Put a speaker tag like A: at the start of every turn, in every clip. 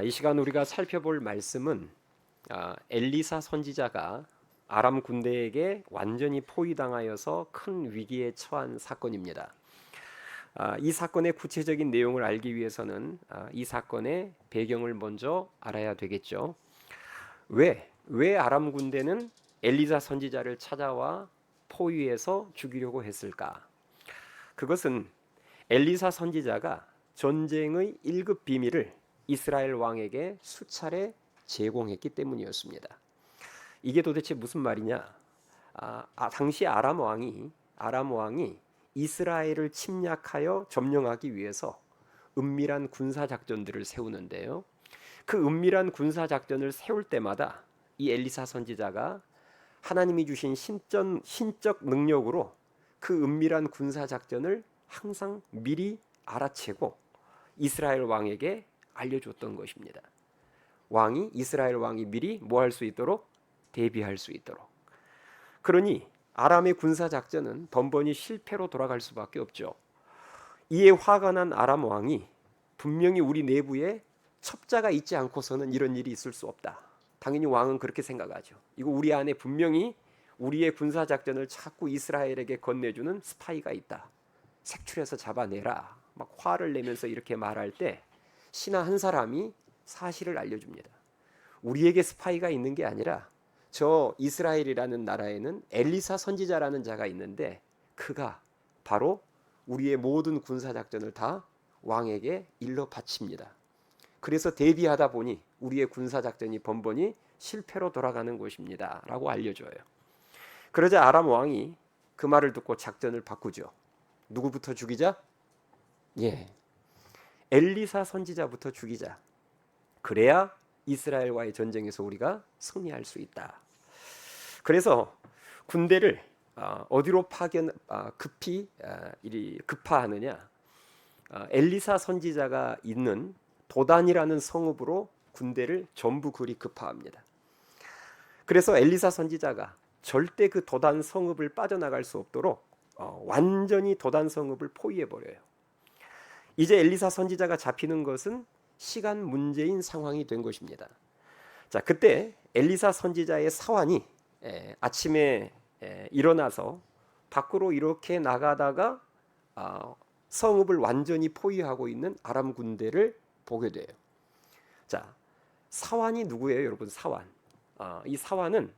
A: 이 시간 우리가 살펴볼 말씀은 엘리사 선지자가 아람 군대에게 완전히 포위당하여서 큰 위기에 처한 사건입니다. 이 사건의 구체적인 내용을 알기 위해서는 이 사건의 배경을 먼저 알아야 되겠죠. 왜 아람 군대는 엘리사 선지자를 찾아와 포위해서 죽이려고 했을까? 그것은 엘리사 선지자가 전쟁의 1급 비밀을 이스라엘 왕에게 수차례 제공했기 때문이었습니다. 이게 도대체 무슨 말이냐? 당시 아람 왕이 이스라엘을 침략하여 점령하기 위해서 은밀한 군사 작전들을 세우는데요. 그 은밀한 군사 작전을 세울 때마다 이 엘리사 선지자가 하나님이 주신 신적 능력으로 그 은밀한 군사 작전을 항상 미리 알아채고 이스라엘 왕에게 알려줬던 것입니다. 이스라엘 왕이 미리 뭐 할 수 있도록? 대비할 수 있도록. 그러니 아람의 군사 작전은 번번이 실패로 돌아갈 수밖에 없죠. 이에 화가 난 아람 왕이 분명히 우리 내부에 첩자가 있지 않고서는 이런 일이 있을 수 없다. 당연히 왕은 그렇게 생각하죠. 이거 우리 안에 분명히 우리의 군사 작전을 자꾸 이스라엘에게 건네주는 스파이가 있다. 색출해서 잡아내라. 막 화를 내면서 이렇게 말할 때 신하 한 사람이 사실을 알려줍니다. 우리에게 스파이가 있는 게 아니라 저 이스라엘이라는 나라에는 엘리사 선지자라는 자가 있는데 그가 바로 우리의 모든 군사 작전을 다 왕에게 일러 바칩니다. 그래서 대비하다 보니 우리의 군사 작전이 번번이 실패로 돌아가는 것입니다. 라고 알려줘요. 그러자 아람 왕이 그 말을 듣고 작전을 바꾸죠. 누구부터 죽이자? 엘리사 선지자부터 죽이자. 그래야 이스라엘과의 전쟁에서 우리가 승리할 수 있다. 그래서 군대를 어디로 급파하느냐? 엘리사 선지자가 있는 도단이라는 성읍으로 군대를 전부 그리 급파합니다. 그래서 엘리사 선지자가 절대 그 도단 성읍을 빠져나갈 수 없도록 완전히 도단 성읍을 포위해버려요. 이제 엘리사 선지자가 잡히는 것은 시간 문제인 상황이 된 것입니다. 자, 그때 엘리사 선지자의 사환이 아침에 일어나서 밖으로 이렇게 나가다가 성읍을 완전히 포위하고 있는 아람 군대를 보게 돼요. 자, 사환이 누구예요, 여러분? 사환. 이 사환은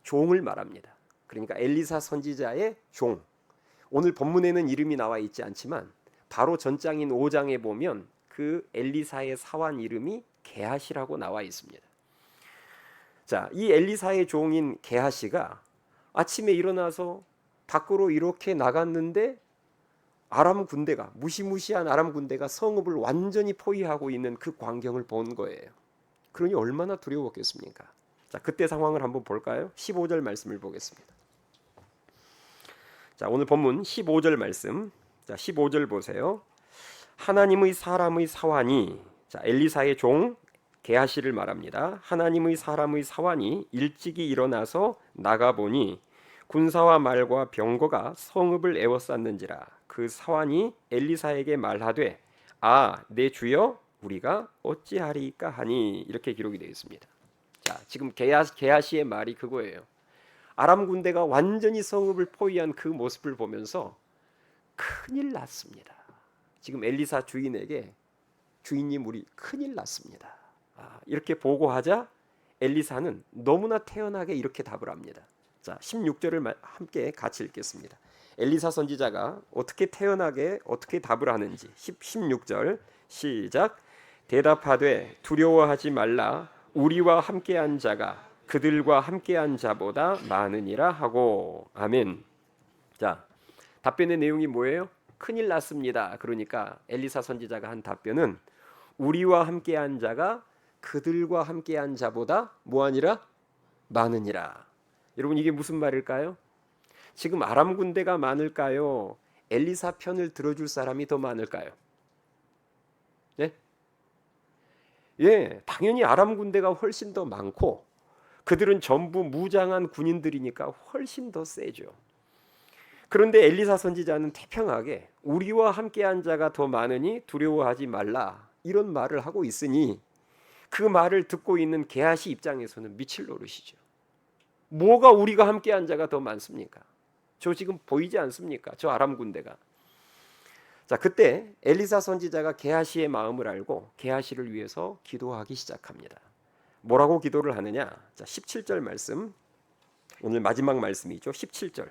A: 종을 말합니다. 그러니까 엘리사 선지자의 종. 오늘 본문에는 이름이 나와 있지 않지만 바로 전장인 5장에 보면 그 엘리사의 사환 이름이 게하시라고 나와 있습니다. 자, 이 엘리사의 종인 게하시가 아침에 일어나서 밖으로 이렇게 나갔는데 무시무시한 아람 군대가 성읍을 완전히 포위하고 있는 그 광경을 본 거예요. 그러니 얼마나 두려웠겠습니까? 자, 그때 상황을 한번 볼까요? 15절 말씀을 보겠습니다. 자, 오늘 본문 15절 말씀. 자, 15절 보세요. 하나님의 사람의 사환이, 자, 엘리사의 종 게하시를 말합니다. 하나님의 사람의 사환이 일찍이 일어나서 나가보니 군사와 말과 병거가 성읍을 에워쌌는지라. 그 사환이 엘리사에게 말하되 내 주여 우리가 어찌하리까 하니. 이렇게 기록이 되어 있습니다. 자, 지금 게하시의 말이 그거예요. 아람 군대가 완전히 성읍을 포위한 그 모습을 보면서 큰일 났습니다. 지금 엘리사 주인에게 주인님 우리 큰일 났습니다. 이렇게 보고하자 엘리사는 너무나 태연하게 이렇게 답을 합니다. 자, 16절을 함께 같이 읽겠습니다. 엘리사 선지자가 어떻게 태연하게 어떻게 답을 하는지 16절 시작. 대답하되 두려워하지 말라. 우리와 함께한 자가 그들과 함께한 자보다 많으니라 하고. 아멘. 자, 답변의 내용이 뭐예요? 큰일 났습니다. 그러니까 엘리사 선지자가 한 답변은 우리와 함께한 자가 그들과 함께한 자보다 뭐하니라? 많으니라. 여러분, 이게 무슨 말일까요? 지금 아람 군대가 많을까요? 엘리사 편을 들어줄 사람이 더 많을까요? 당연히 아람 군대가 훨씬 더 많고 그들은 전부 무장한 군인들이니까 훨씬 더 세죠. 그런데 엘리사 선지자는 태평하게 우리와 함께한 자가 더 많으니 두려워하지 말라 이런 말을 하고 있으니 그 말을 듣고 있는 게하시 입장에서는 미칠 노릇이죠. 뭐가 우리가 함께한 자가 더 많습니까? 저 지금 보이지 않습니까? 저 아람 군대가. 자, 그때 엘리사 선지자가 게하시의 마음을 알고 게하시를 위해서 기도하기 시작합니다. 뭐라고 기도를 하느냐? 자, 17절 말씀. 오늘 마지막 말씀이죠. 17절.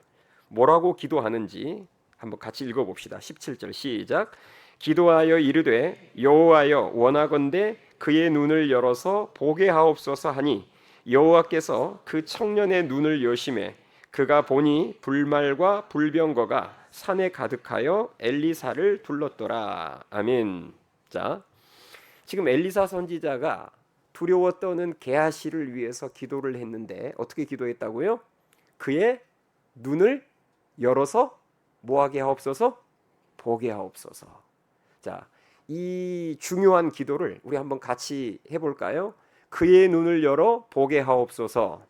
A: 뭐라고 기도하는지 한번 같이 읽어 봅시다. 17절 시작. 기도하여 이르되 여호와여 원하건대 그의 눈을 열어서 보게 하옵소서 하니 여호와께서 그 청년의 눈을 여심해 그가 보니 불말과 불병거가 산에 가득하여 엘리사를 둘렀더라. 아멘. 자, 지금 엘리사 선지자가 두려워 떠는 게하시를 위해서 기도를 했는데 어떻게 기도했다고요? 그의 눈을 열어서 뭐하게 하옵소서? 보게 하옵소서. 자, 이 중요한 기도를 우리 한번 같이 해볼까요? 그의 눈을 열어 보게 하옵소서.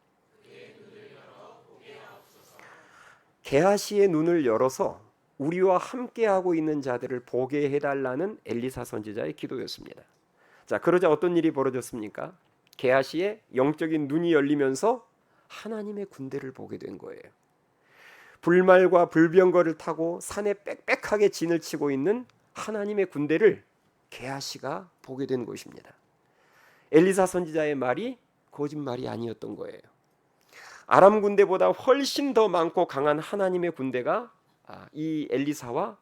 A: 게하시의 눈을 열어서 우리와 함께하고 있는 자들을 보게 해달라는 엘리사 선지자의 기도였습니다. 자, 그러자 어떤 일이 벌어졌습니까? 게하시의 영적인 눈이 열리면서 하나님의 군대를 보게 된 거예요. 불말과 불병거를 타고 산에 빽빽하게 진을 치고 있는 하나님의 군대를 게하시가 보게 된 것입니다. 엘리사 선지자의 말이 거짓말이 아니었던 거예요. 아람 군대보다 훨씬 더 많고 강한 하나님의 군대가 이 엘리사와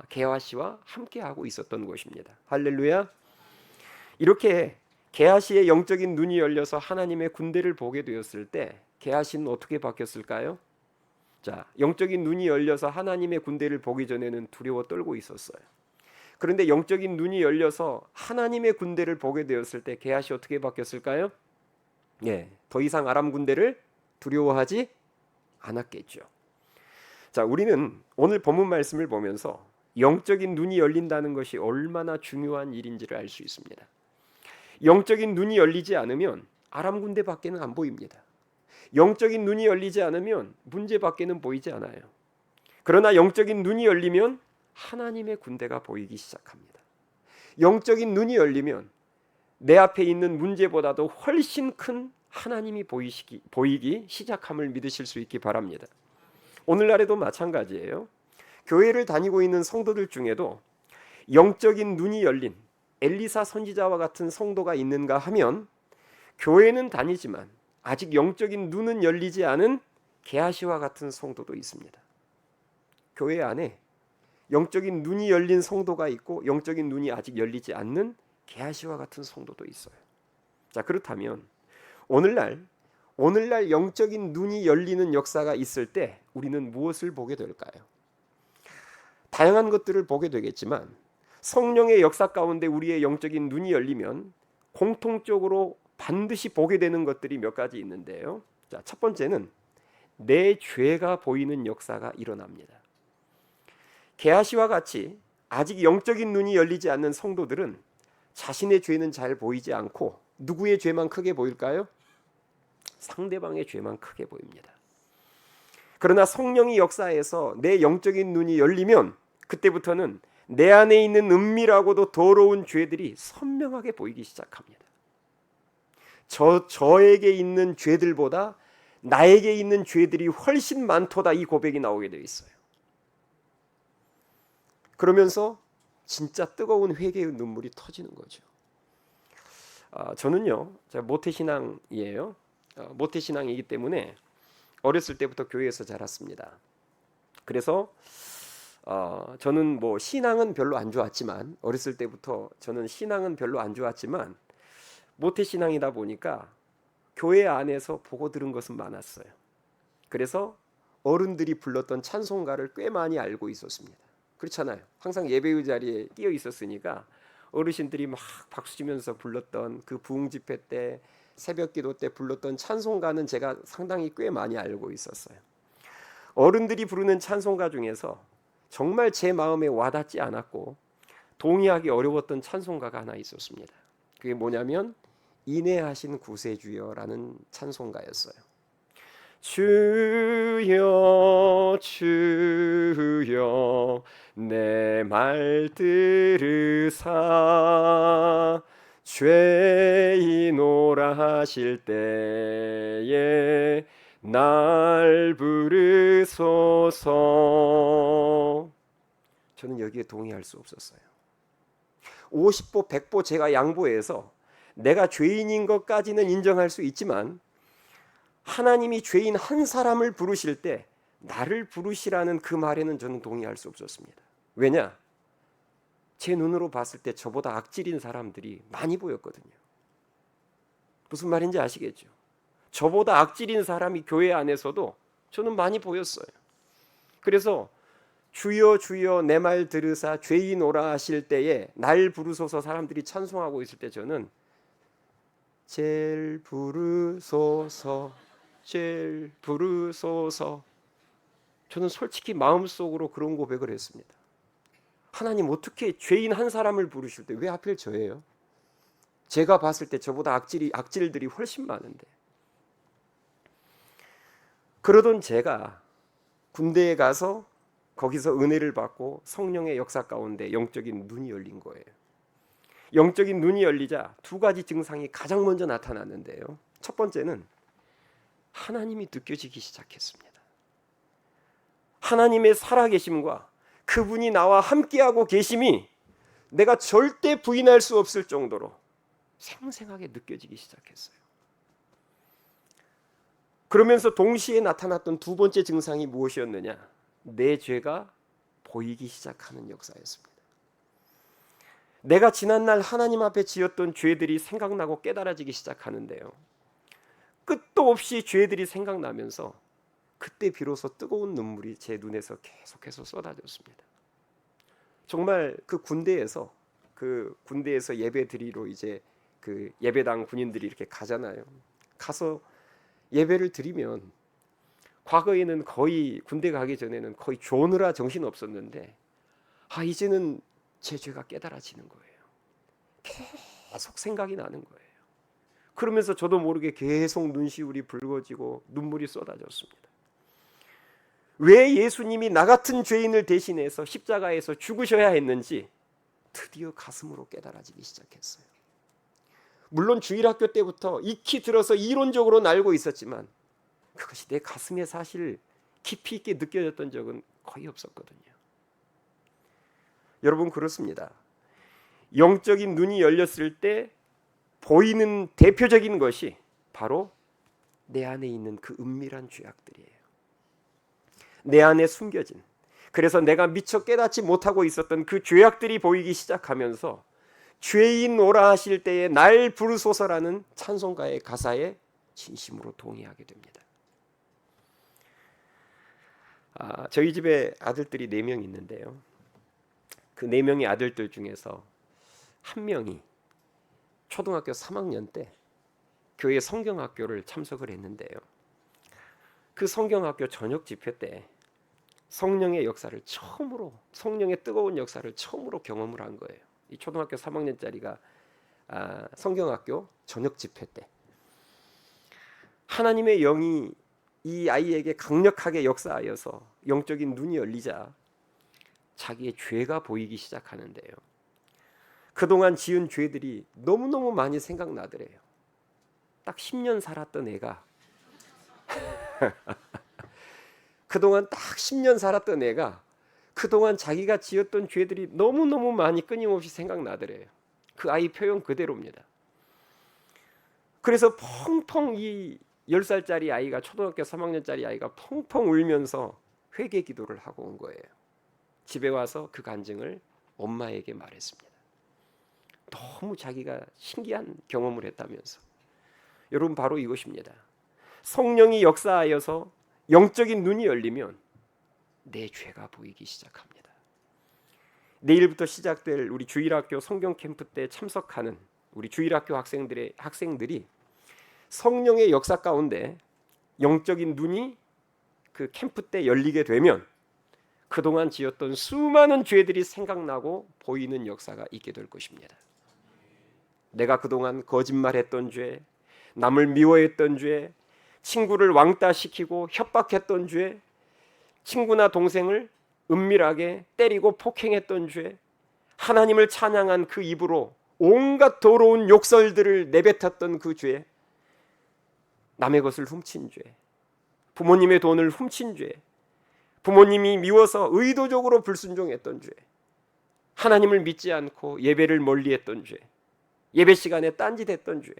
A: 게하시와 함께하고 있었던 것입니다. 할렐루야. 이렇게 게하시의 영적인 눈이 열려서 하나님의 군대를 보게 되었을 때 게하시는 어떻게 바뀌었을까요? 자, 영적인 눈이 열려서 하나님의 군대를 보기 전에는 두려워 떨고 있었어요. 그런데 영적인 눈이 열려서 하나님의 군대를 보게 되었을 때 게하시 어떻게 바뀌었을까요? 예, 더 이상 아람 군대를 두려워하지 않았겠죠. 자, 우리는 오늘 본문 말씀을 보면서 영적인 눈이 열린다는 것이 얼마나 중요한 일인지를 알 수 있습니다. 영적인 눈이 열리지 않으면 아람 군대밖에는 안 보입니다. 영적인 눈이 열리지 않으면 문제밖에는 보이지 않아요. 그러나 영적인 눈이 열리면 하나님의 군대가 보이기 시작합니다. 영적인 눈이 열리면 내 앞에 있는 문제보다도 훨씬 큰 하나님이 보이기 시작함을 믿으실 수 있기 바랍니다. 오늘날에도 마찬가지예요. 교회를 다니고 있는 성도들 중에도 영적인 눈이 열린 엘리사 선지자와 같은 성도가 있는가 하면 교회는 다니지만 아직 영적인 눈은 열리지 않은 게하시와 같은 성도도 있습니다. 교회 안에 영적인 눈이 열린 성도가 있고 영적인 눈이 아직 열리지 않는 게하시와 같은 성도도 있어요. 자, 그렇다면 오늘날 영적인 눈이 열리는 역사가 있을 때 우리는 무엇을 보게 될까요? 다양한 것들을 보게 되겠지만 성령의 역사 가운데 우리의 영적인 눈이 열리면 공통적으로 반드시 보게 되는 것들이 몇 가지 있는데요. 자, 첫 번째는 내 죄가 보이는 역사가 일어납니다. 게하시와 같이 아직 영적인 눈이 열리지 않는 성도들은 자신의 죄는 잘 보이지 않고 누구의 죄만 크게 보일까요? 상대방의 죄만 크게 보입니다. 그러나 성령이 역사해서 내 영적인 눈이 열리면 그때부터는 내 안에 있는 은밀하고도 더러운 죄들이 선명하게 보이기 시작합니다. 저에게 있는 죄들보다 나에게 있는 죄들이 훨씬 많도다, 이 고백이 나오게 되어 있어요. 그러면서 진짜 뜨거운 회개의 눈물이 터지는 거죠. 저는요, 제가 모태신앙이에요. 모태신앙이기 때문에 어렸을 때부터 교회에서 자랐습니다. 그래서 저는 뭐 신앙은 별로 안 좋았지만 어렸을 때부터 저는 신앙은 별로 안 좋았지만 모태신앙이다 보니까 교회 안에서 보고 들은 것은 많았어요. 그래서 어른들이 불렀던 찬송가를 꽤 많이 알고 있었습니다. 그렇잖아요. 항상 예배의 자리에 끼어 있었으니까 어르신들이 막 박수 치면서 불렀던 그 부흥 집회 때, 새벽 기도 때 불렀던 찬송가는 제가 상당히 꽤 많이 알고 있었어요. 어른들이 부르는 찬송가 중에서 정말 제 마음에 와닿지 않았고 동의하기 어려웠던 찬송가가 하나 있었습니다. 그게 뭐냐면 인애하신 구세주여라는 찬송가였어요. 주여 주여 내 말 들으사 죄인오라 하실 때에 날 부르소서. 저는 여기에 동의할 수 없었어요. 50보 100보 제가 양보해서 내가 죄인인 것까지는 인정할 수 있지만 하나님이 죄인 한 사람을 부르실 때 나를 부르시라는 그 말에는 저는 동의할 수 없었습니다. 왜냐? 제 눈으로 봤을 때 저보다 악질인 사람들이 많이 보였거든요. 무슨 말인지 아시겠죠? 저보다 악질인 사람이 교회 안에서도 저는 많이 보였어요. 그래서 주여 주여 내 말 들으사 죄인 오라 하실 때에 날 부르소서 사람들이 찬송하고 있을 때 저는 젤 부르소서 젤 부르소서, 저는 솔직히 마음속으로 그런 고백을 했습니다. 하나님 어떻게 죄인 한 사람을 부르실 때 왜 하필 저예요? 제가 봤을 때 저보다 악질들이 훨씬 많은데. 그러던 제가 군대에 가서 거기서 은혜를 받고 성령의 역사 가운데 영적인 눈이 열린 거예요. 영적인 눈이 열리자 두 가지 증상이 가장 먼저 나타났는데요. 첫 번째는 하나님이 느껴지기 시작했습니다. 하나님의 살아계심과 그분이 나와 함께하고 계심이 내가 절대 부인할 수 없을 정도로 생생하게 느껴지기 시작했어요. 그러면서 동시에 나타났던 두 번째 증상이 무엇이었느냐? 내 죄가 보이기 시작하는 역사였습니다. 내가 지난날 하나님 앞에 지었던 죄들이 생각나고 깨달아지기 시작하는데요. 끝도 없이 죄들이 생각나면서 그때 비로소 뜨거운 눈물이 제 눈에서 계속해서 쏟아졌습니다. 정말 그 군대에서 예배 드리러 이제 그 예배당 군인들이 이렇게 가잖아요. 가서 예배를 드리면 과거에는 거의 군대 가기 전에는 거의 조느라 정신 없었는데 이제는 제 죄가 깨달아지는 거예요. 계속 생각이 나는 거예요. 그러면서 저도 모르게 계속 눈시울이 붉어지고 눈물이 쏟아졌습니다. 왜 예수님이 나 같은 죄인을 대신해서 십자가에서 죽으셔야 했는지 드디어 가슴으로 깨달아지기 시작했어요. 물론 주일학교 때부터 익히 들어서 이론적으로는 알고 있었지만 그것이 내 가슴에 사실 깊이 있게 느껴졌던 적은 거의 없었거든요. 여러분, 그렇습니다. 영적인 눈이 열렸을 때 보이는 대표적인 것이 바로 내 안에 있는 그 은밀한 죄악들이에요. 내 안에 숨겨진, 그래서 내가 미처 깨닫지 못하고 있었던 그 죄악들이 보이기 시작하면서 죄인 오라 하실 때에 날 부르소서라는 찬송가의 가사에 진심으로 동의하게 됩니다. 저희 집에 아들들이 4명 있는데요. 그 4명의 아들들 중에서 한 명이 초등학교 3학년 때 교회 성경학교를 참석을 했는데요. 그 성경학교 저녁 집회 때 성령의 역사를 처음으로, 성령의 뜨거운 역사를 처음으로 경험을 한 거예요. 이 초등학교 3학년짜리가 성경학교 저녁 집회 때 하나님의 영이 이 아이에게 강력하게 역사하여서 영적인 눈이 열리자 자기의 죄가 보이기 시작하는데요. 그동안 지은 죄들이 너무너무 많이 생각나더래요. 딱 10년 살았던 애가 그동안 딱 10년 살았던 애가 그동안 자기가 지었던 죄들이 너무너무 많이 끊임없이 생각나더래요. 그 아이 표현 그대로입니다. 그래서 펑펑 이 10살짜리 아이가, 초등학교 3학년짜리 아이가 펑펑 울면서 회개 기도를 하고 온 거예요. 집에 와서 그 간증을 엄마에게 말했습니다. 너무 자기가 신기한 경험을 했다면서. 여러분, 바로 이것입니다. 성령이 역사하여서 영적인 눈이 열리면 내 죄가 보이기 시작합니다. 내일부터 시작될 우리 주일학교 성경 캠프 때 참석하는 우리 주일학교 학생들이 성령의 역사 가운데 영적인 눈이 그 캠프 때 열리게 되면 그동안 지었던 수많은 죄들이 생각나고 보이는 역사가 있게 될 것입니다. 내가 그동안 거짓말했던 죄, 남을 미워했던 죄, 친구를 왕따시키고 협박했던 죄, 친구나 동생을 은밀하게 때리고 폭행했던 죄, 하나님을 찬양한 그 입으로 온갖 더러운 욕설들을 내뱉었던 그 죄, 남의 것을 훔친 죄, 부모님의 돈을 훔친 죄, 부모님이 미워서 의도적으로 불순종했던 죄, 하나님을 믿지 않고 예배를 멀리했던 죄, 예배 시간에 딴짓했던 죄,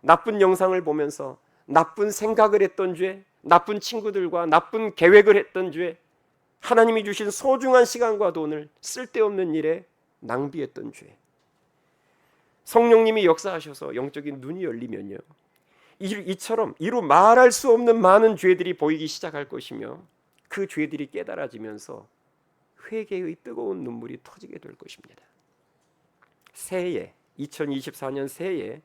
A: 나쁜 영상을 보면서 나쁜 생각을 했던 죄, 나쁜 친구들과 나쁜 계획을 했던 죄, 하나님이 주신 소중한 시간과 돈을 쓸데없는 일에 낭비했던 죄. 성령님이 역사하셔서 영적인 눈이 열리면요, 이처럼 이루 말할 수 없는 많은 죄들이 보이기 시작할 것이며 그 죄들이 깨달아지면서 회개의 뜨거운 눈물이 터지게 될 것입니다. 새해 2024년 새해에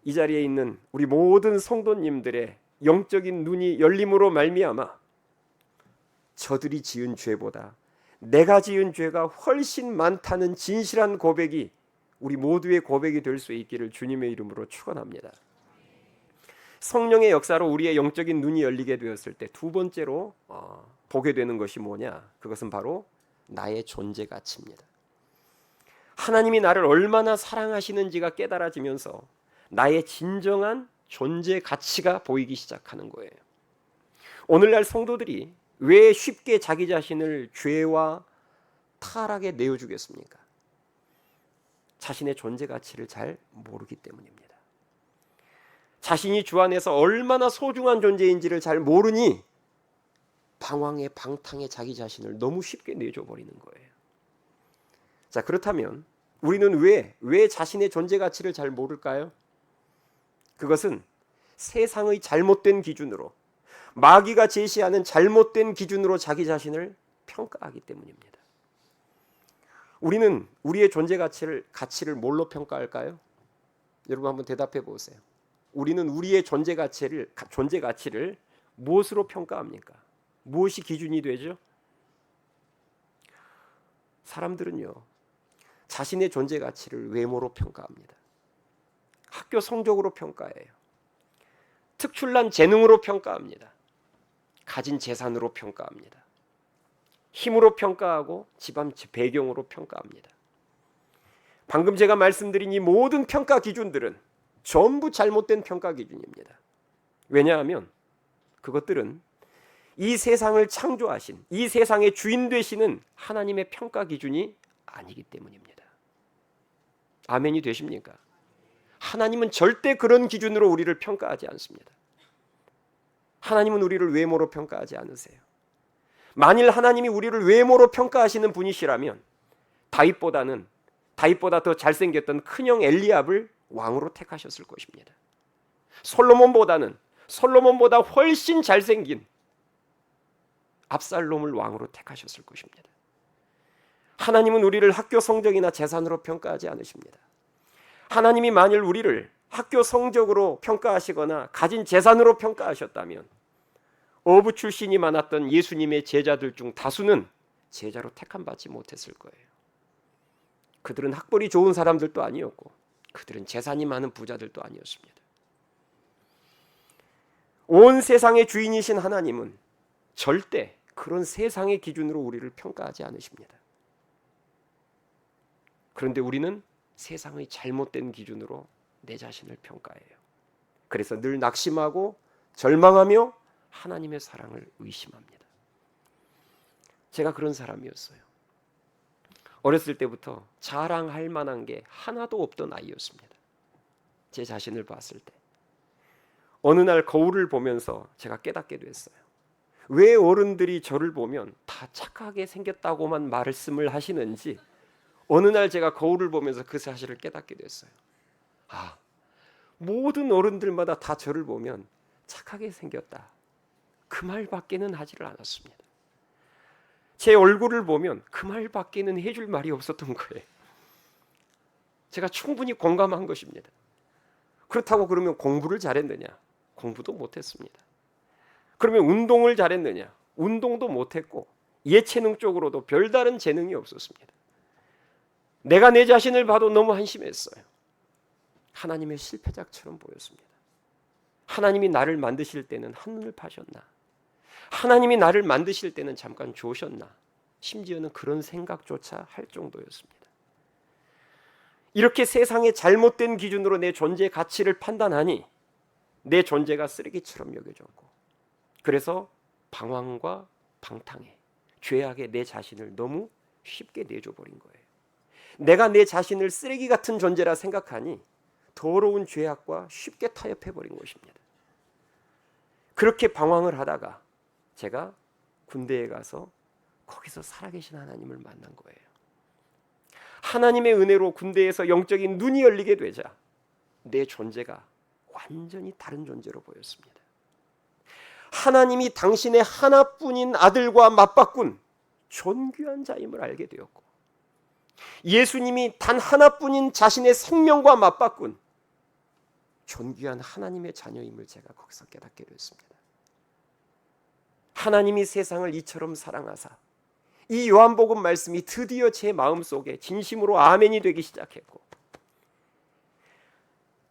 A: 이 자리에 있는 우리 모든 성도님들의 영적인 눈이 열림으로 말미암아 저들이 지은 죄보다 내가 지은 죄가 훨씬 많다는 진실한 고백이 우리 모두의 고백이 될 수 있기를 주님의 이름으로 축원합니다. 성령의 역사로 우리의 영적인 눈이 열리게 되었을 때 두 번째로 보게 되는 것이 뭐냐? 그것은 바로 나의 존재 가치입니다. 하나님이 나를 얼마나 사랑하시는지가 깨달아지면서 나의 진정한 존재 가치가 보이기 시작하는 거예요. 오늘날 성도들이 왜 쉽게 자기 자신을 죄와 타락에 내어주겠습니까? 자신의 존재 가치를 잘 모르기 때문입니다. 자신이 주 안에서 얼마나 소중한 존재인지를 잘 모르니 방황에 방탕에 자기 자신을 너무 쉽게 내줘버리는 거예요. 자, 그렇다면 우리는 왜 자신의 존재 가치를 잘 모를까요? 그것은 세상의 잘못된 기준으로, 마귀가 제시하는 잘못된 기준으로 자기 자신을 평가하기 때문입니다. 우리는 우리의 존재 가치를 뭘로 평가할까요? 여러분 한번 대답해 보세요. 우리는 우리의 존재 가치를 무엇으로 평가합니까? 무엇이 기준이 되죠? 사람들은요, 자신의 존재 가치를 외모로 평가합니다. 학교 성적으로 평가해요. 특출난 재능으로 평가합니다. 가진 재산으로 평가합니다. 힘으로 평가하고 집안 배경으로 평가합니다. 방금 제가 말씀드린 이 모든 평가 기준들은 전부 잘못된 평가 기준입니다. 왜냐하면 그것들은 이 세상을 창조하신, 이 세상의 주인 되시는 하나님의 평가 기준이 아니기 때문입니다. 아멘이 되십니까? 하나님은 절대 그런 기준으로 우리를 평가하지 않습니다. 하나님은 우리를 외모로 평가하지 않으세요. 만일 하나님이 우리를 외모로 평가하시는 분이시라면 다윗보다 더 잘생겼던 큰형 엘리압을 왕으로 택하셨을 것입니다. 솔로몬보다 훨씬 잘생긴 압살롬을 왕으로 택하셨을 것입니다. 하나님은 우리를 학교 성적이나 재산으로 평가하지 않으십니다. 하나님이 만일 우리를 학교 성적으로 평가하시거나 가진 재산으로 평가하셨다면 어부 출신이 많았던 예수님의 제자들 중 다수는 제자로 택함받지 못했을 거예요. 그들은 학벌이 좋은 사람들도 아니었고 그들은 재산이 많은 부자들도 아니었습니다. 온 세상의 주인이신 하나님은 절대 그런 세상의 기준으로 우리를 평가하지 않으십니다. 그런데 우리는 세상의 잘못된 기준으로 내 자신을 평가해요. 그래서 늘 낙심하고 절망하며 하나님의 사랑을 의심합니다. 제가 그런 사람이었어요. 어렸을 때부터 자랑할 만한 게 하나도 없던 아이였습니다. 제 자신을 봤을 때 어느 날 거울을 보면서 제가 깨닫게 됐어요. 왜 어른들이 저를 보면 다 착하게 생겼다고만 말씀을 하시는지 어느 날 제가 거울을 보면서 그 사실을 깨닫게 됐어요. 모든 어른들마다 다 저를 보면 착하게 생겼다, 그 말밖에는 하지를 않았습니다. 제 얼굴을 보면 그 말밖에는 해줄 말이 없었던 거예요. 제가 충분히 공감한 것입니다. 그렇다고 그러면 공부를 잘했느냐? 공부도 못했습니다. 그러면 운동을 잘했느냐? 운동도 못했고 예체능 쪽으로도 별다른 재능이 없었습니다. 내가 내 자신을 봐도 너무 한심했어요. 하나님의 실패작처럼 보였습니다. 하나님이 나를 만드실 때는 한눈을 파셨나? 하나님이 나를 만드실 때는 잠깐 조셨나? 심지어는 그런 생각조차 할 정도였습니다. 이렇게 세상의 잘못된 기준으로 내 존재의 가치를 판단하니 내 존재가 쓰레기처럼 여겨졌고, 그래서 방황과 방탕에, 죄악에 내 자신을 너무 쉽게 내줘버린 거예요. 내가 내 자신을 쓰레기 같은 존재라 생각하니 더러운 죄악과 쉽게 타협해버린 것입니다. 그렇게 방황을 하다가 제가 군대에 가서 거기서 살아계신 하나님을 만난 거예요. 하나님의 은혜로 군대에서 영적인 눈이 열리게 되자 내 존재가 완전히 다른 존재로 보였습니다. 하나님이 당신의 하나뿐인 아들과 맞바꾼 존귀한 자임을 알게 되었고, 예수님이 단 하나뿐인 자신의 생명과 맞바꾼 존귀한 하나님의 자녀임을 제가 거기서 깨닫게 됐습니다. 하나님이 세상을 이처럼 사랑하사, 이 요한복음 말씀이 드디어 제 마음속에 진심으로 아멘이 되기 시작했고,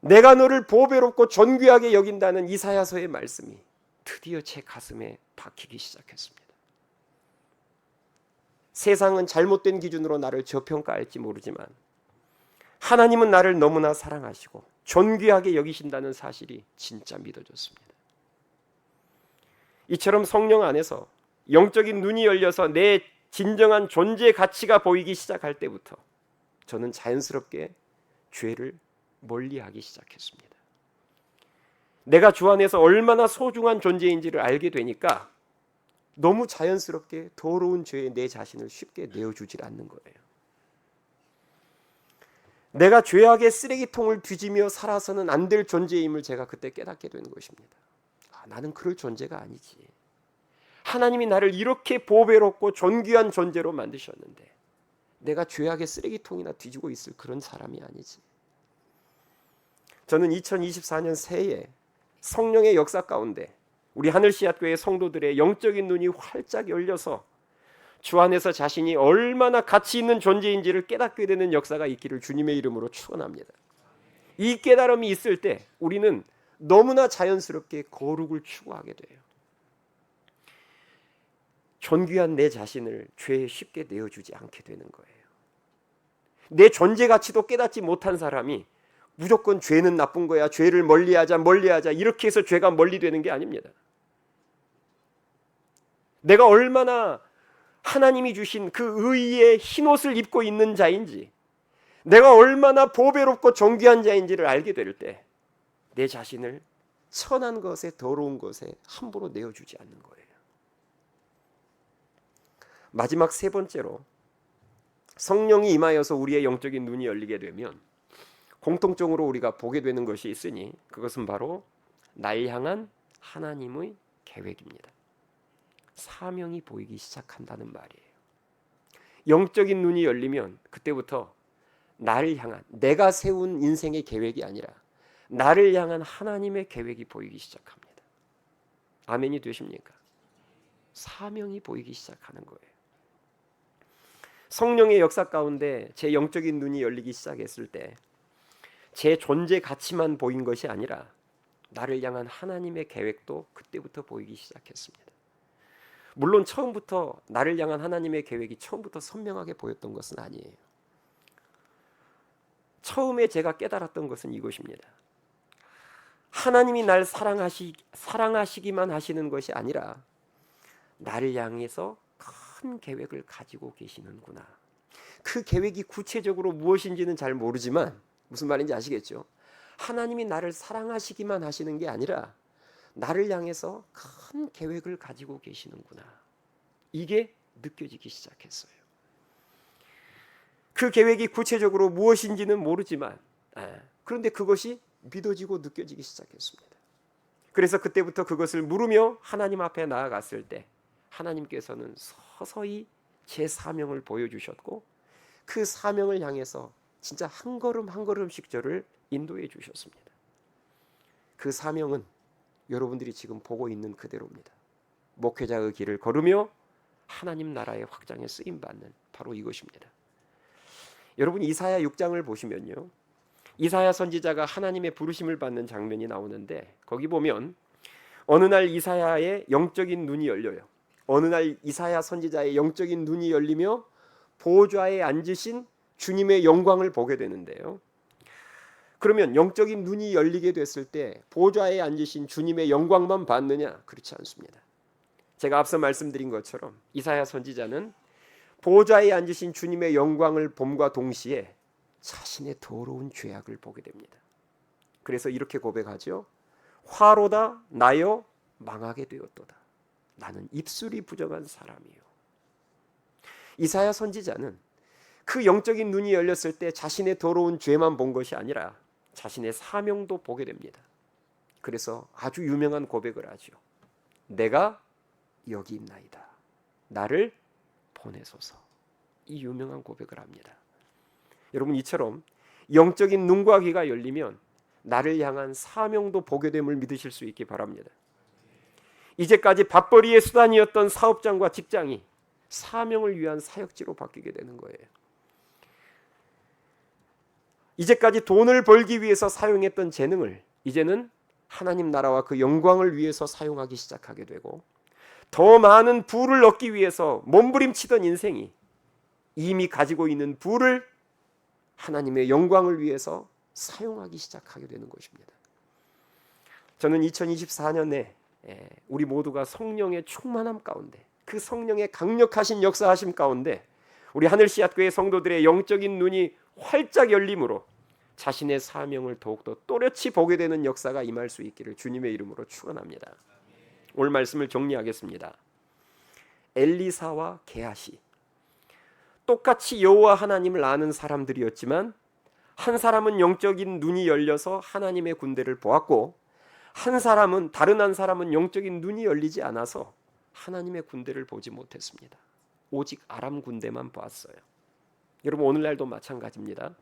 A: 내가 너를 보배롭고 존귀하게 여긴다는 이사야서의 말씀이 드디어 제 가슴에 박히기 시작했습니다. 세상은 잘못된 기준으로 나를 저평가할지 모르지만 하나님은 나를 너무나 사랑하시고 존귀하게 여기신다는 사실이 진짜 믿어졌습니다. 이처럼 성령 안에서 영적인 눈이 열려서 내 진정한 존재의 가치가 보이기 시작할 때부터 저는 자연스럽게 죄를 멀리하기 시작했습니다. 내가 주 안에서 얼마나 소중한 존재인지를 알게 되니까 너무 자연스럽게 더러운 죄에 내 자신을 쉽게 내어주질 않는 거예요. 내가 죄악의 쓰레기통을 뒤지며 살아서는 안 될 존재임을 제가 그때 깨닫게 되는 것입니다. 나는 그럴 존재가 아니지. 하나님이 나를 이렇게 보배롭고 존귀한 존재로 만드셨는데 내가 죄악의 쓰레기통이나 뒤지고 있을 그런 사람이 아니지. 저는 2024년 새해 성령의 역사 가운데 우리 하늘씨앗교회 성도들의 영적인 눈이 활짝 열려서 주 안에서 자신이 얼마나 가치 있는 존재인지를 깨닫게 되는 역사가 있기를 주님의 이름으로 축원합니다. 이 깨달음이 있을 때 우리는 너무나 자연스럽게 거룩을 추구하게 돼요. 존귀한 내 자신을 죄에 쉽게 내어주지 않게 되는 거예요. 내 존재 가치도 깨닫지 못한 사람이 무조건 죄는 나쁜 거야, 죄를 멀리하자 이렇게 해서 죄가 멀리되는 게 아닙니다. 내가 얼마나 하나님이 주신 그 의의 흰옷을 입고 있는 자인지, 내가 얼마나 보배롭고 존귀한 자인지를 알게 될 때 내 자신을 천한 것에 더러운 것에 함부로 내어주지 않는 거예요. 마지막 세 번째로, 성령이 임하여서 우리의 영적인 눈이 열리게 되면 공통적으로 우리가 보게 되는 것이 있으니 그것은 바로 날 향한 하나님의 계획입니다. 사명이 보이기 시작한다는 말이에요. 영적인 눈이 열리면 그때부터 나를 향한, 내가 세운 인생의 계획이 아니라 나를 향한 하나님의 계획이 보이기 시작합니다. 아멘이 되십니까? 사명이 보이기 시작하는 거예요. 성령의 역사 가운데 제 영적인 눈이 열리기 시작했을 때 제 존재 가치만 보인 것이 아니라 나를 향한 하나님의 계획도 그때부터 보이기 시작했습니다. 물론 처음부터 나를 향한 하나님의 계획이 처음부터 선명하게 보였던 것은 아니에요. 처음에 제가 깨달았던 것은 이것입니다. 하나님이 날 사랑하시기만 하시는 것이 아니라 나를 향해서 큰 계획을 가지고 계시는구나. 그 계획이 구체적으로 무엇인지는 잘 모르지만 무슨 말인지 아시겠죠? 하나님이 나를 사랑하시기만 하시는 게 아니라 나를 향해서 큰 계획을 가지고 계시는구나. 이게 느껴지기 시작했어요. 그 계획이 구체적으로 무엇인지는 모르지만 그런데 그것이 믿어지고 느껴지기 시작했습니다. 그래서 그때부터 그것을 물으며 하나님 앞에 나아갔을 때 하나님께서는 서서히 제 사명을 보여주셨고 그 사명을 향해서 진짜 한 걸음 한 걸음씩 저를 인도해 주셨습니다. 그 사명은 여러분들이 지금 보고 있는 그대로입니다. 목회자의 길을 걸으며 하나님 나라의 확장에 쓰임받는 바로 이것입니다. 여러분 이사야 6장을 보시면요, 이사야 선지자가 하나님의 부르심을 받는 장면이 나오는데 거기 보면 어느 날 이사야의 영적인 눈이 열려요. 어느 날 이사야 선지자의 영적인 눈이 열리며 보좌에 앉으신 주님의 영광을 보게 되는데요. 그러면 영적인 눈이 열리게 됐을 때 보좌에 앉으신 주님의 영광만 봤느냐? 그렇지 않습니다. 제가 앞서 말씀드린 것처럼 이사야 선지자는 보좌에 앉으신 주님의 영광을 봄과 동시에 자신의 더러운 죄악을 보게 됩니다. 그래서 이렇게 고백하죠. 화로다 나여 망하게 되었도다. 나는 입술이 부정한 사람이요. 이사야 선지자는 그 영적인 눈이 열렸을 때 자신의 더러운 죄만 본 것이 아니라 자신의 사명도 보게 됩니다. 그래서 아주 유명한 고백을 하죠. 내가 여기 있나이다. 나를 보내소서. 이 유명한 고백을 합니다. 여러분, 이처럼 영적인 눈과 귀가 열리면 나를 향한 사명도 보게 됨을 믿으실 수 있기 바랍니다. 이제까지 밥벌이의 수단이었던 사업장과 직장이 사명을 위한 사역지로 바뀌게 되는 거예요. 이제까지 돈을 벌기 위해서 사용했던 재능을 이제는 하나님 나라와 그 영광을 위해서 사용하기 시작하게 되고, 더 많은 부를 얻기 위해서 몸부림치던 인생이 이미 가지고 있는 부를 하나님의 영광을 위해서 사용하기 시작하게 되는 것입니다. 저는 2024년에 우리 모두가 성령의 충만함 가운데, 그 성령의 강력하신 역사하심 가운데 우리 하늘씨앗교회 성도들의 영적인 눈이 활짝 열림으로 자신의 사명을 더욱더 또렷이 보게 되는 역사가 임할 수 있기를 주님의 이름으로 축원합니다. 오늘 말씀을 정리하겠습니다. 엘리사와 게하시, 똑같이 여호와 하나님을 아는 사람들이었지만 한 사람은 영적인 눈이 열려서 하나님의 군대를 보았고, 다른 한 사람은 영적인 눈이 열리지 않아서 하나님의 군대를 보지 못했습니다. 오직 아람 군대만 보았어요. 여러분, 오늘날도 마찬가지입니다.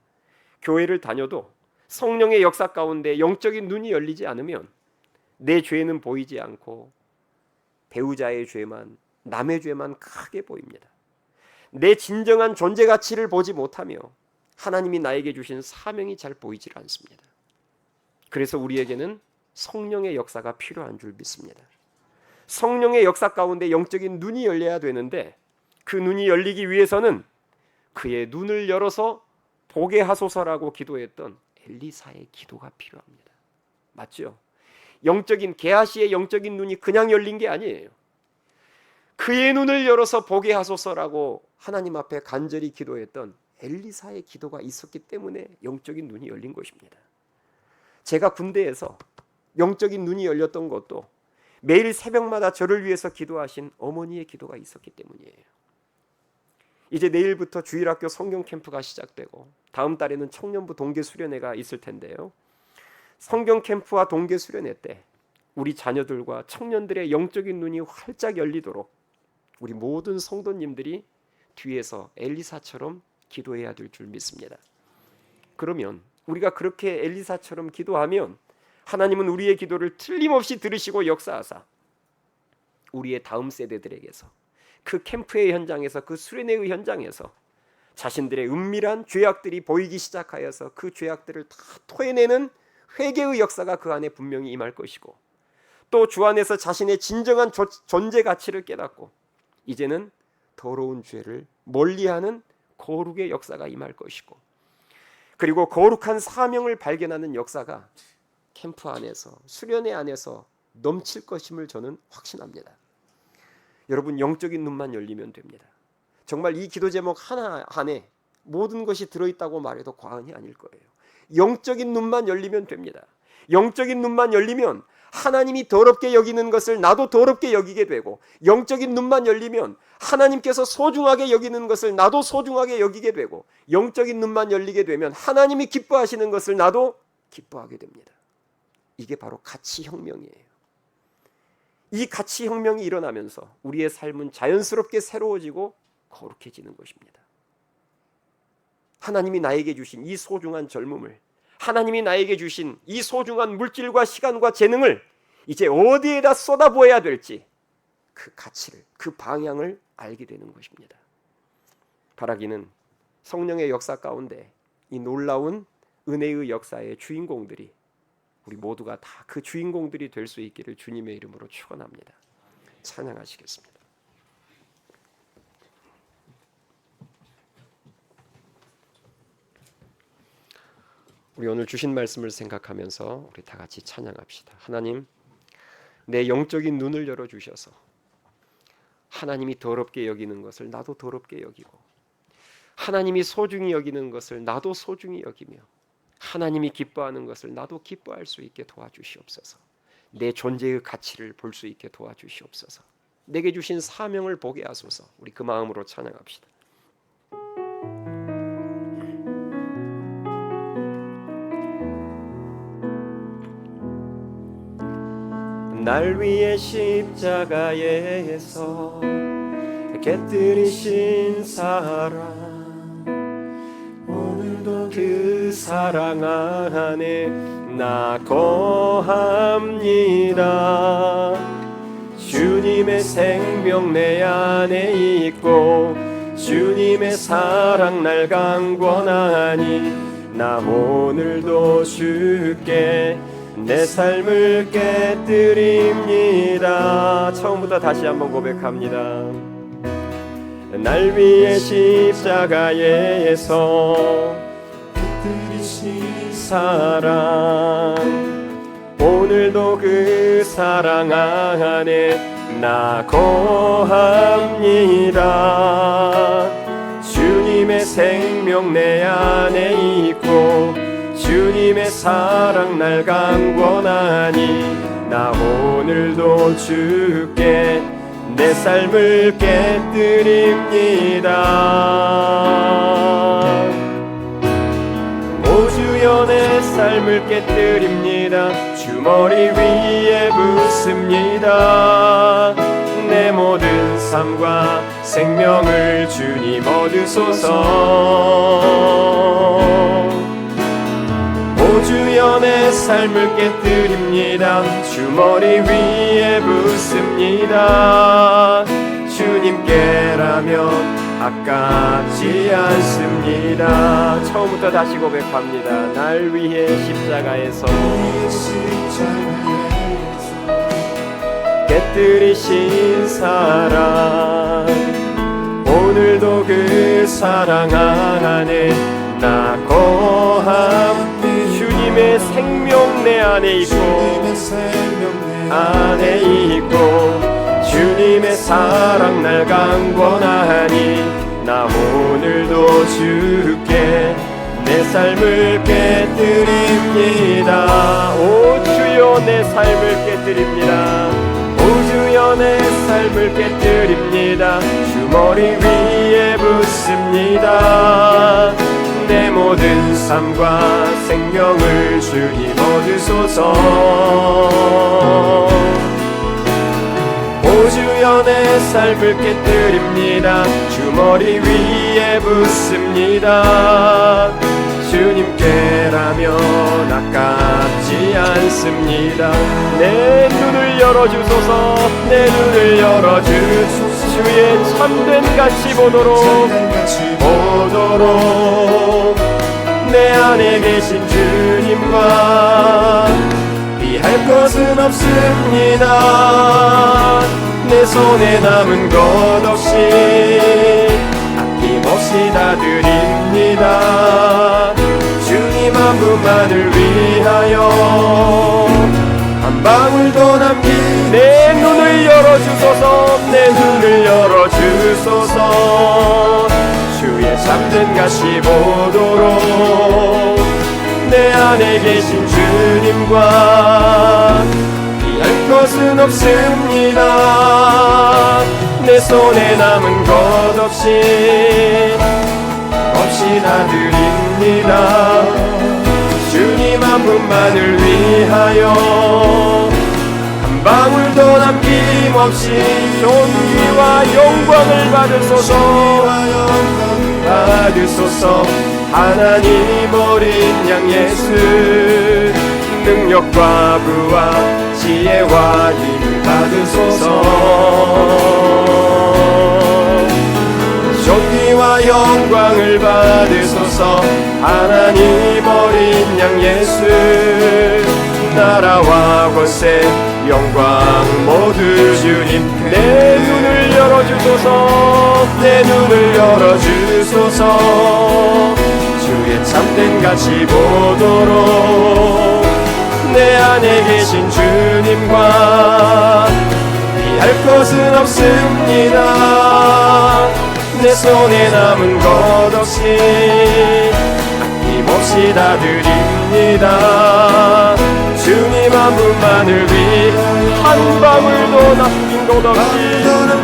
A: 교회를 다녀도 성령의 역사 가운데 영적인 눈이 열리지 않으면 내 죄는 보이지 않고 배우자의 죄만, 남의 죄만 크게 보입니다. 내 진정한 존재 가치를 보지 못하며 하나님이 나에게 주신 사명이 잘 보이질 않습니다. 그래서 우리에게는 성령의 역사가 필요한 줄 믿습니다. 성령의 역사 가운데 영적인 눈이 열려야 되는데, 그 눈이 열리기 위해서는 그의 눈을 열어서 보게 하소서라고 기도했던 엘리사의 기도가 필요합니다. 맞죠? 게하시의 영적인 눈이 그냥 열린 게 아니에요. 그의 눈을 열어서 보게 하소서라고 하나님 앞에 간절히 기도했던 엘리사의 기도가 있었기 때문에 영적인 눈이 열린 것입니다. 제가 군대에서 영적인 눈이 열렸던 것도 매일 새벽마다 저를 위해서 기도하신 어머니의 기도가 있었기 때문이에요. 이제 내일부터 주일학교 성경 캠프가 시작되고 다음 달에는 청년부 동계 수련회가 있을 텐데요. 성경 캠프와 동계 수련회 때 우리 자녀들과 청년들의 영적인 눈이 활짝 열리도록 우리 모든 성도님들이 뒤에서 엘리사처럼 기도해야 될 줄 믿습니다. 그러면 우리가 그렇게 엘리사처럼 기도하면 하나님은 우리의 기도를 틀림없이 들으시고 역사하사 우리의 다음 세대들에게서, 그 캠프의 현장에서, 그 수련회의 현장에서 자신들의 은밀한 죄악들이 보이기 시작하여서 그 죄악들을 다 토해내는 회개의 역사가 그 안에 분명히 임할 것이고, 또 주 안에서 자신의 진정한 존재 가치를 깨닫고 이제는 더러운 죄를 멀리하는 거룩의 역사가 임할 것이고, 그리고 거룩한 사명을 발견하는 역사가 캠프 안에서, 수련회 안에서 넘칠 것임을 저는 확신합니다. 여러분, 영적인 눈만 열리면 됩니다. 정말 이 기도 제목 하나 안에 모든 것이 들어있다고 말해도 과언이 아닐 거예요. 영적인 눈만 열리면 됩니다. 영적인 눈만 열리면 하나님이 더럽게 여기는 것을 나도 더럽게 여기게 되고, 영적인 눈만 열리면 하나님께서 소중하게 여기는 것을 나도 소중하게 여기게 되고, 영적인 눈만 열리게 되면 하나님이 기뻐하시는 것을 나도 기뻐하게 됩니다. 이게 바로 가치혁명이에요. 이 가치혁명이 일어나면서 우리의 삶은 자연스럽게 새로워지고 거룩해지는 것입니다. 하나님이 나에게 주신 이 소중한 젊음을, 하나님이 나에게 주신 이 소중한 물질과 시간과 재능을 이제 어디에다 쏟아부어야 될지 그 가치를, 그 방향을 알게 되는 것입니다. 바라기는 성령의 역사 가운데 이 놀라운 은혜의 역사의 주인공들이, 우리 모두가 다 그 주인공들이 될 수 있기를 주님의 이름으로 축원합니다. 찬양하시겠습니다. 우리 오늘 주신 말씀을 생각하면서 우리 다 같이 찬양합시다. 하나님, 내 영적인 눈을 열어주셔서 하나님이 더럽게 여기는 것을 나도 더럽게 여기고, 하나님이 소중히 여기는 것을 나도 소중히 여기며, 하나님이 기뻐하는 것을 나도 기뻐할 수 있게 도와주시옵소서. 내 존재의 가치를 볼 수 있게 도와주시옵소서. 내게 주신 사명을 보게 하소서. 우리 그 마음으로 찬양합시다. 날 위해 십자가에서 곁들이신 사랑, 오늘도 그 사랑 안에 나 거합니다. 주님의 생명 내 안에 있고 주님의 사랑 날 강권하니 나 오늘도 주께 내 삶을 깨뜨립니다. 처음부터 다시 한번 고백합니다. 날 위해 십자가에서 깃들이신 사랑, 오늘도 그 사랑 안에 나 거합니다. 주님의 생명 내 안에 있고 주님의 사랑 날 강권하니 나 오늘도 주께 내 삶을 깨뜨립니다. 오 주여 내 삶을 깨뜨립니다. 주머리 위에 붓습니다. 내 모든 삶과 생명을 주님 얻으소서. 오 주여 내 삶을 깨뜨립니다. 주머리 위에 붓습니다. 주님께라면 아깝지 않습니다. 처음부터 다시 고백합니다. 날 위해 십자가에서 깨뜨리신 사랑, 오늘도 그 사랑 안에 나 거함. 주님의 생명 내 안에 있고 주님의 사랑 날 강권하니 나 오늘도 주께 내 삶을 깨뜨립니다. 오 주여 내 삶을 깨뜨립니다. 오 주여 내 삶을 깨뜨립니다. 주머리 위에 붓습니다. 내 모든 삶과 생명을 주님 얻으소서. 오 주여 내 삶을 깨뜨립니다. 주머리 위에 붓습니다. 주님께라면 아깝지 않습니다. 내 눈을 열어주소서. 내 눈을 열어주소서. 주의 참된 가치 보도록 내 안에 계신 주님과 비할 것은 없습니다. 내 손에 남은 것 없이 아낌없이 다 드립니다. 주님 한 분만을 위하여 한 방울도 남긴 내 눈을 열어주소서. 내 눈을 열어주소서. 주의 참된 가시 보도록 내 안에 계신 주님과 피할 것은 없습니다. 내 손에 남은 것 없이 다 드립니다. 주님 한 분만을 위하여 한 방울도 남김없이 존귀와 영광을 받으소서. 하나님 어린 양 예수, 능력과 부와 지혜와 힘을 받으소서. 존귀와 영광을 받으소서. 하나님 어린 양 예수,
B: 나라와 권세 영광 모두 주님. 내 눈을 열어주소서, 내 눈을 열어주소서. 주의 참된 가치 보도록 내 안에 계신 주님과 피할 것은 없습니다. 내 손에 남은 것 없이 아낌없이 다 드립니다. 주님 한 분만을 위해 한 방울도 남긴 것 없이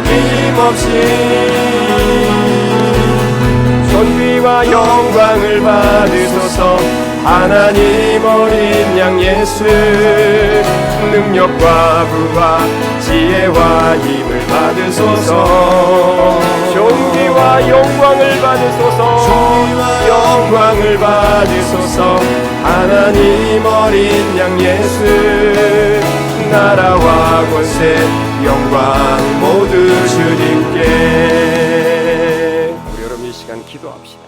B: 힘없이 존귀와 영광을 받으소서. 하나님 어린 양 예수, 능력과 부와 지혜와 힘을 받으소서. 존귀와 영광을 받으소서. 영광을 받으소서. 하나님 어린 양 예수, 나라와 권세 영광 모두 주님께.
A: 우리 여러분 이 시간 기도합시다.